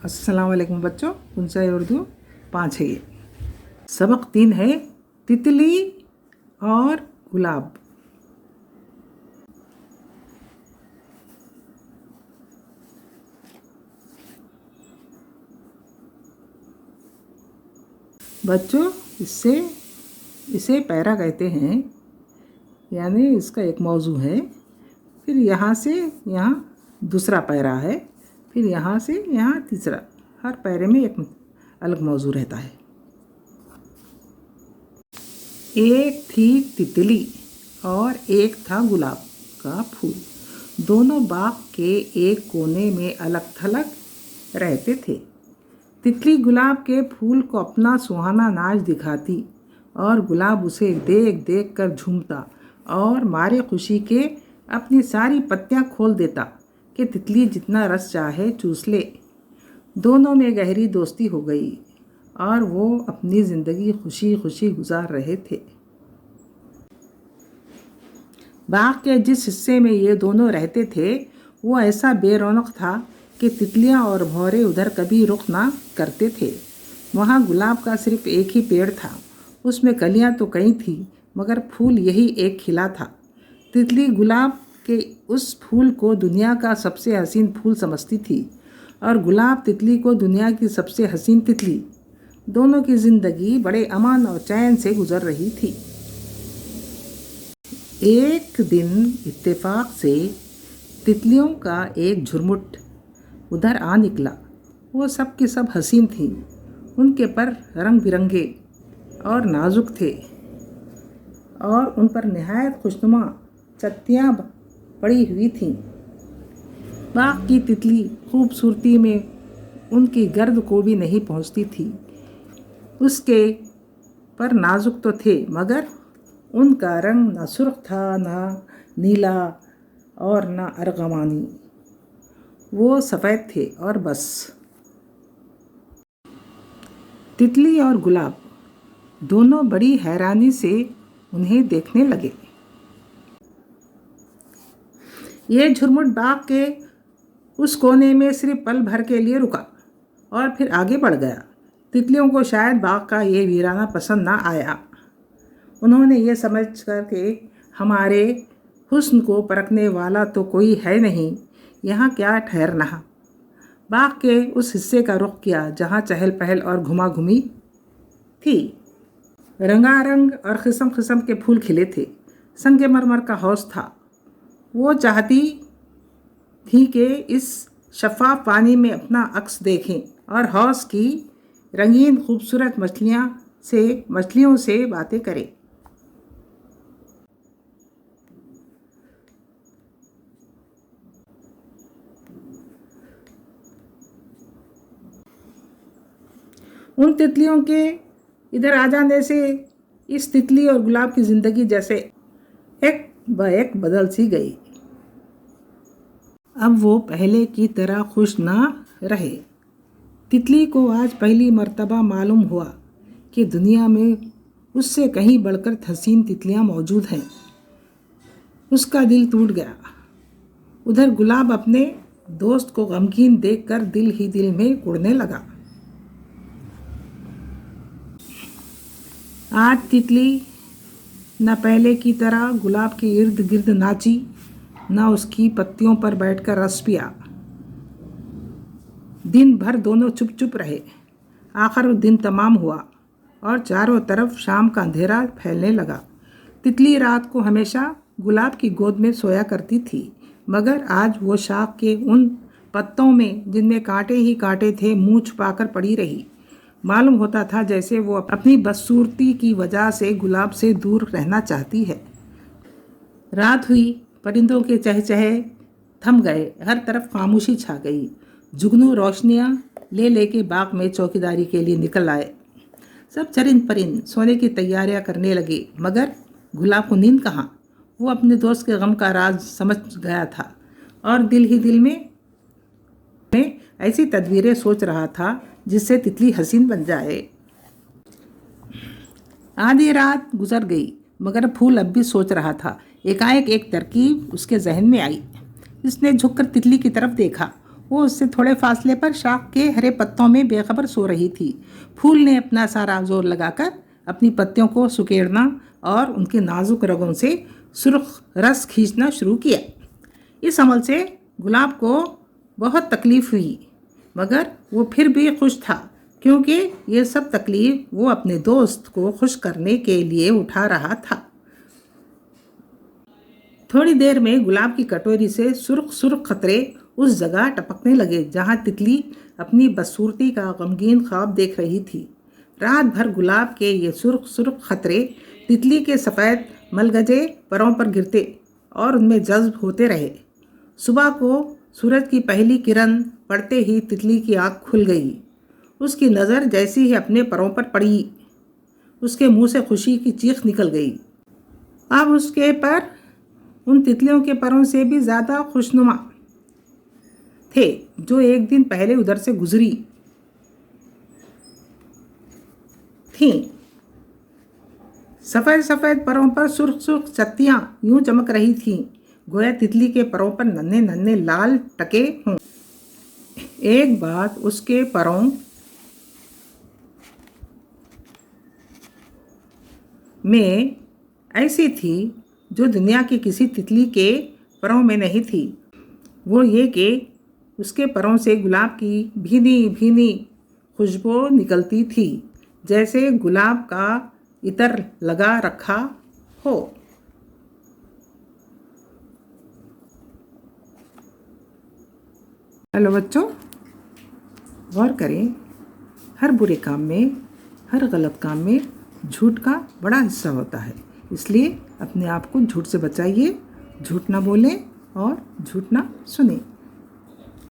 अस्सलाम वालेकुम बच्चों, उनसे उर्दू 5 है। ये सबक 3 है, तितली और गुलाब। बच्चों, इसे पैरा कहते हैं, यानी इसका एक मौजू है। फिर यहाँ से यहाँ दूसरा पैरा है, फिर यहाँ से यहाँ तीसरा। हर पैरे में एक अलग मौजू रहता है। एक थी तितली और एक था गुलाब का फूल। दोनों बाग के एक कोने में अलग थलग रहते थे। तितली गुलाब के फूल को अपना सुहाना नाच दिखाती और गुलाब उसे देख देख कर झूमता और मारे खुशी के अपनी सारी पत्तियां खोल देता कि तितली जितना रस चाहे चूस ले। दोनों में गहरी दोस्ती हो गई और वो अपनी ज़िंदगी खुशी खुशी गुजार रहे थे। बाग के जिस हिस्से में ये दोनों रहते थे वो ऐसा बेरौनक था कि तितलियां और भौरे उधर कभी रुख ना करते थे। वहाँ गुलाब का सिर्फ एक ही पेड़ था। उसमें कलियां तो कई थी, मगर फूल यही एक खिला था। तितली गुलाब के उस फूल को दुनिया का सबसे हसीन फूल समझती थी और गुलाब तितली को दुनिया की सबसे हसीन तितली। दोनों की ज़िंदगी बड़े अमन और चैन से गुजर रही थी। एक दिन इत्तेफाक से तितलियों का एक झुरमुट उधर आ निकला। वो सब की सब हसीन थी। उनके पर रंग बिरंगे और नाजुक थे और उन पर नहायत खुशनुमा चत्तियाँ पड़ी हुई थीं। बाग की तितली खूबसूरती में उनकी गर्द को भी नहीं पहुंचती थी। उसके पर नाजुक तो थे, मगर उनका रंग न सुर्ख था, न नीला और न अर्गवानी। वो सफ़ेद थे और बस। तितली और गुलाब दोनों बड़ी हैरानी से उन्हें देखने लगे। ये झुरमुट बाग के उस कोने में सिर्फ पल भर के लिए रुका और फिर आगे बढ़ गया। तितलियों को शायद बाग का ये वीराना पसंद ना आया। उन्होंने ये समझ कर के हमारे हुस्न को परखने वाला तो कोई है नहीं, यहाँ क्या ठहरना, बाग के उस हिस्से का रुख किया जहाँ चहल पहल और घुमा घुमी थी। रंगारंग और किस्म किस्म के फूल खिले थे। संगमरमर का हौज था। वो चाहती थी कि इस शफाफ पानी में अपना अक्स देखें और हौज की रंगीन खूबसूरत मछलियों से बातें करें। उन तितलियों के इधर आ जाने से इस तितली और गुलाब की ज़िंदगी जैसे एक ब एक बदल सी गई। अब वो पहले की तरह खुश ना रहे। तितली को आज पहली मर्तबा मालूम हुआ कि दुनिया में उससे कहीं बढ़कर हसीन तितलियां मौजूद हैं। उसका दिल टूट गया। उधर गुलाब अपने दोस्त को गमगीन देखकर दिल ही दिल में उड़ने लगा। आज तितली न पहले की तरह गुलाब के इर्द गिर्द नाची, न उसकी पत्तियों पर बैठकर रस पिया। दिन भर दोनों चुप चुप रहे। आखिर वो दिन तमाम हुआ और चारों तरफ शाम का अंधेरा फैलने लगा। तितली रात को हमेशा गुलाब की गोद में सोया करती थी, मगर आज वो शाख के उन पत्तों में जिनमें कांटे ही कांटे थे मुंह छुपाकर पड़ी रही। मालूम होता था जैसे वो अपनी बदसूरती की वजह से गुलाब से दूर रहना चाहती है। रात हुई, परिंदों के चहचहे थम गए, हर तरफ खामोशी छा गई। जुगनू रोशनियाँ ले लेके बाग में चौकीदारी के लिए निकल आए। सब चरिंद परिंद सोने की तैयारियां करने लगे, मगर गुलाब को नींद कहाँ। वो अपने दोस्त के गम का राज समझ गया था और दिल ही दिल में ऐसी तदबीरें सोच रहा था जिससे तितली हसीन बन जाए। आधी रात गुजर गई, मगर फूल अब भी सोच रहा था। एकाएक एक तरकीब उसके जहन में आई। इसने झुककर तितली की तरफ देखा। वो उससे थोड़े फासले पर शाख के हरे पत्तों में बेखबर सो रही थी। फूल ने अपना सारा जोर लगाकर अपनी पत्तियों को सुकेड़ना और उनके नाजुक रगों से सुर्ख रस खींचना शुरू किया। इस अमल से गुलाब को बहुत तकलीफ हुई, मगर वो फिर भी खुश था, क्योंकि ये सब तकलीफ वो अपने दोस्त को खुश करने के लिए उठा रहा था। थोड़ी देर में गुलाब की कटोरी से सुर्ख सुर्ख खतरे उस जगह टपकने लगे जहाँ तितली अपनी बदसूरती का गमगीन ख्वाब देख रही थी। रात भर गुलाब के ये सुर्ख सुर्ख खतरे तितली के सफ़ेद मलगजे परों पर गिरते और उनमें जज्ब होते रहे। सुबह को सूरज की पहली किरण पड़ते ही तितली की आँख खुल गई। उसकी नज़र जैसे ही अपने परों पर पड़ी, उसके मुंह से खुशी की चीख निकल गई। अब उसके पर उन तितलियों के परों से भी ज़्यादा खुशनुमा थे जो एक दिन पहले उधर से गुजरी थीं। सफ़ेद सफ़ेद परों पर सुर्ख सुर्ख चत्तियाँ यूं चमक रही थीं, गोया तितली के परों पर नन्हे नन्हे लाल टके हों। एक बात उसके परों में ऐसी थी जो दुनिया की किसी तितली के परों में नहीं थी। वो ये कि उसके परों से गुलाब की भीनी भीनी खुशबू निकलती थी, जैसे गुलाब का इतर लगा रखा हो। हेलो बच्चों, गौर करें, हर बुरे काम में, हर गलत काम में झूठ का बड़ा हिस्सा होता है। इसलिए अपने आप को झूठ से बचाइए, झूठ ना बोलें और झूठ ना सुनें।